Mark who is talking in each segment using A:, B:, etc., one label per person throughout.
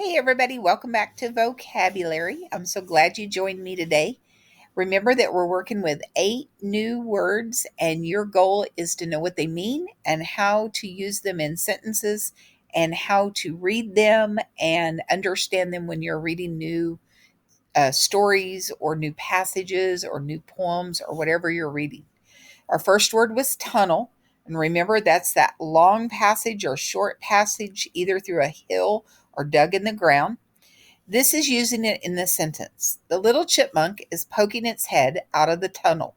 A: Hey, everybody, welcome back to Vocabulary. I'm so glad you joined me today. Remember that we're working with 8 new words, and your goal is to know what they mean and how to use them in sentences and how to read them and understand them when you're reading new stories or new passages or new poems or whatever you're reading. Our first word was tunnel. And remember, that's that long passage or short passage, either through a hill or dug in the ground. This is using it in the sentence. The little chipmunk is poking its head out of the tunnel.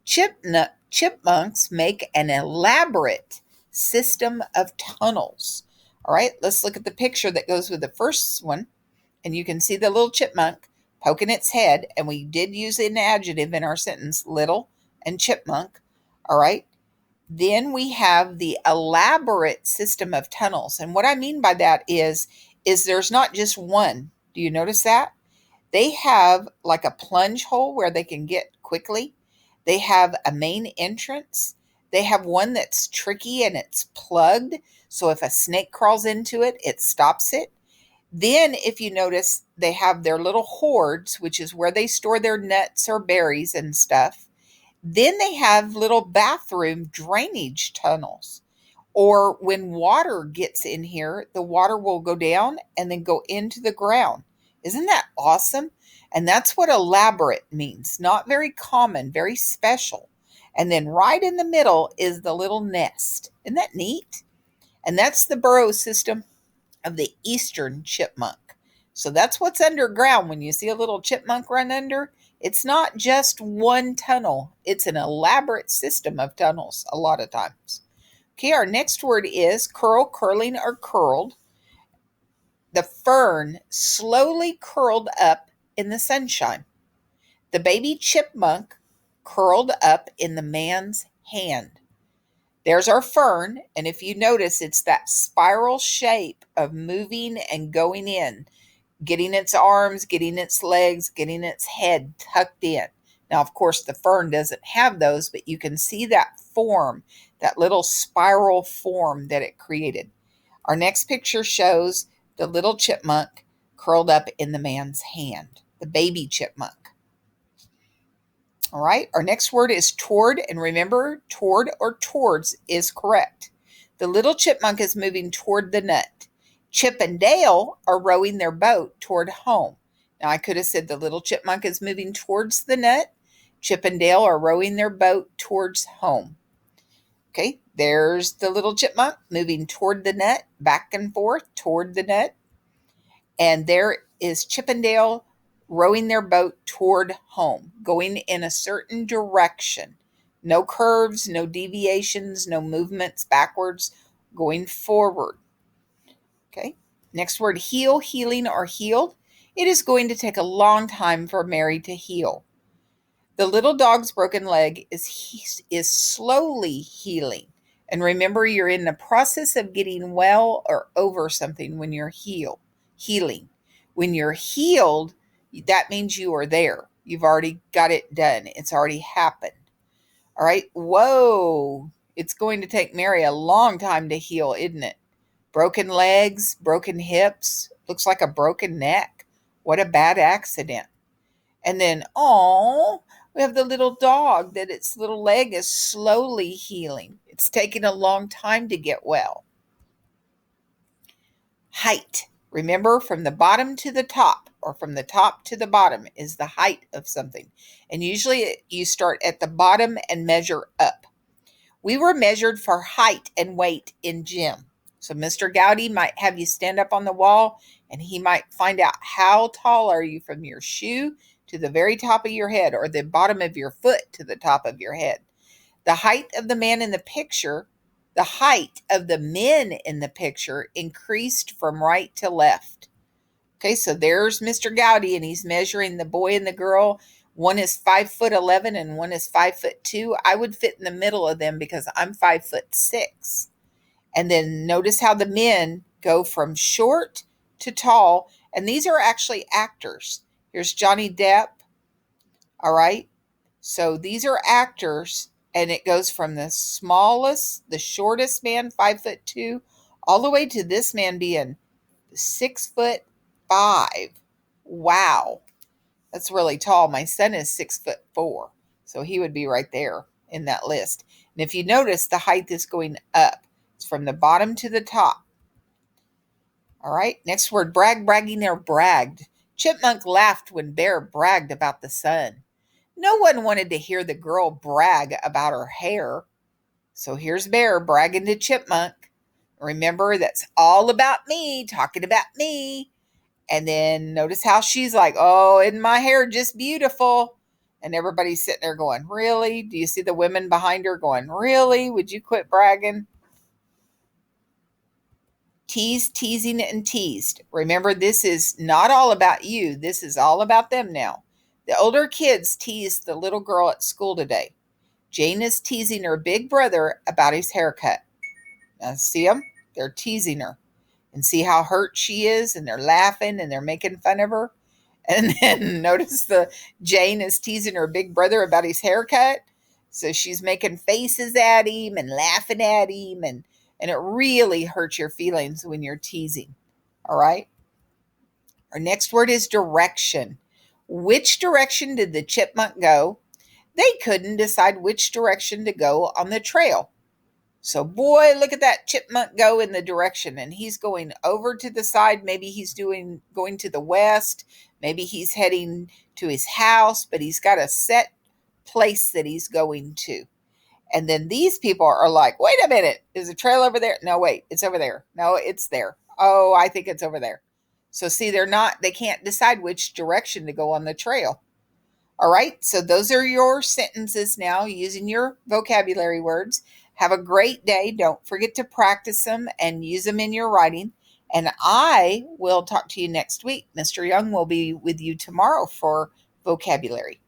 A: Chipmunks make an elaborate system of tunnels. All right, let's look at the picture that goes with the first one. And you can see the little chipmunk poking its head. And we did use an adjective in our sentence, little and chipmunk. All right. Then we have the elaborate system of tunnels. And what I mean by that is there's not just one. Do you notice that? They have like a plunge hole where they can get quickly. They have a main entrance. They have one that's tricky and it's plugged. So if a snake crawls into it, it stops it. Then, if you notice, they have their little hoards, which is where they store their nuts or berries and stuff. Then they have little bathroom drainage tunnels. Or when water gets in here, the water will go down and then go into the ground. Isn't that awesome? And that's what elaborate means. Not very common, very special. And then right in the middle is the little nest. Isn't that neat? And that's the burrow system of the eastern chipmunk. So that's what's underground. When you see a little chipmunk run under, it's not just one tunnel. It's an elaborate system of tunnels a lot of times. Okay, our next word is curl, curling, or curled. The fern slowly curled up in the sunshine. The baby chipmunk curled up in the man's hand. There's our fern, and if you notice, it's that spiral shape of moving and going in, getting its arms, getting its legs, getting its head tucked in. Now, of course, the fern doesn't have those, but you can see that form, that little spiral form that it created. Our next picture shows the little chipmunk curled up in the man's hand, the baby chipmunk. All right, our next word is toward, and remember, toward or towards is correct. The little chipmunk is moving toward the nut. Chip and Dale are rowing their boat toward home. Now, I could have said the little chipmunk is moving towards the nut. Chip and Dale are rowing their boat towards home. Okay, there's the little chipmunk moving toward the nut, back and forth toward the nut. And there is Chip and Dale rowing their boat toward home, going in a certain direction. No curves, no deviations, no movements backwards, going forward. Okay, next word, heal, healing, or healed. It is going to take a long time for Mary to heal. The little dog's broken leg is slowly healing. And remember, you're in the process of getting well or over something when you're healing. When you're healed, that means you are there. You've already got it done. It's already happened. All right. Whoa. It's going to take Mary a long time to heal, isn't it? Broken legs, broken hips, looks like a broken neck. What a bad accident. And then, we have the little dog that its little leg is slowly healing. It's taking a long time to get well. Height. Remember, from the bottom to the top or from the top to the bottom is the height of something. And usually you start at the bottom and measure up. We were measured for height and weight in gym. So Mr. Gowdy might have you stand up on the wall and he might find out how tall are you from your shoe to the very top of your head or the bottom of your foot to the top of your head. The height of the man in the picture, the height of the men in the picture increased from right to left. Okay, so there's Mr. Gowdy and he's measuring the boy and the girl. One is 5'11" and one is 5'2". I would fit in the middle of them because I'm 5'6". And then notice how the men go from short to tall. And these are actually actors. Here's Johnny Depp. All right. So these are actors. And it goes from the smallest, the shortest man, 5'2", all the way to this man being 6'8" 5. Wow. That's really tall. My son is 6'4", so he would be right there in that list. And if you notice, the height is going up. It's from the bottom to the top. All right, next word, brag, bragging, or bragged. Chipmunk laughed when Bear bragged about the sun. No one wanted to hear the girl brag about her hair. So here's Bear bragging to Chipmunk. Remember, that's all about me, talking about me. And then notice how she's like, oh, isn't my hair just beautiful? And everybody's sitting there going, really? Do you see the women behind her going, really? Would you quit bragging? Teased, teasing, and teased. Remember, this is not all about you. This is all about them now. The older kids teased the little girl at school today. Jane is teasing her big brother about his haircut. Now, see them? They're teasing her. And see how hurt she is, and they're laughing, and they're making fun of her. And then notice Jane is teasing her big brother about his haircut. So she's making faces at him and laughing at him, and it really hurts your feelings when you're teasing. All right? Our next word is direction. Which direction did the chipmunk go? They couldn't decide which direction to go on the trail. So, boy, look at that chipmunk go in the direction, and he's going over to the side. Maybe he's going to the west. Maybe he's heading to his house, but he's got a set place that he's going to. And then these people are like, wait a minute, is the trail over there? No, wait, it's over there. No, it's there. Oh, I think it's over there. So see, they can't decide which direction to go on the trail. All right, so those are your sentences now using your vocabulary words. Have a great day. Don't forget to practice them and use them in your writing. And I will talk to you next week. Mr. Young will be with you tomorrow for vocabulary.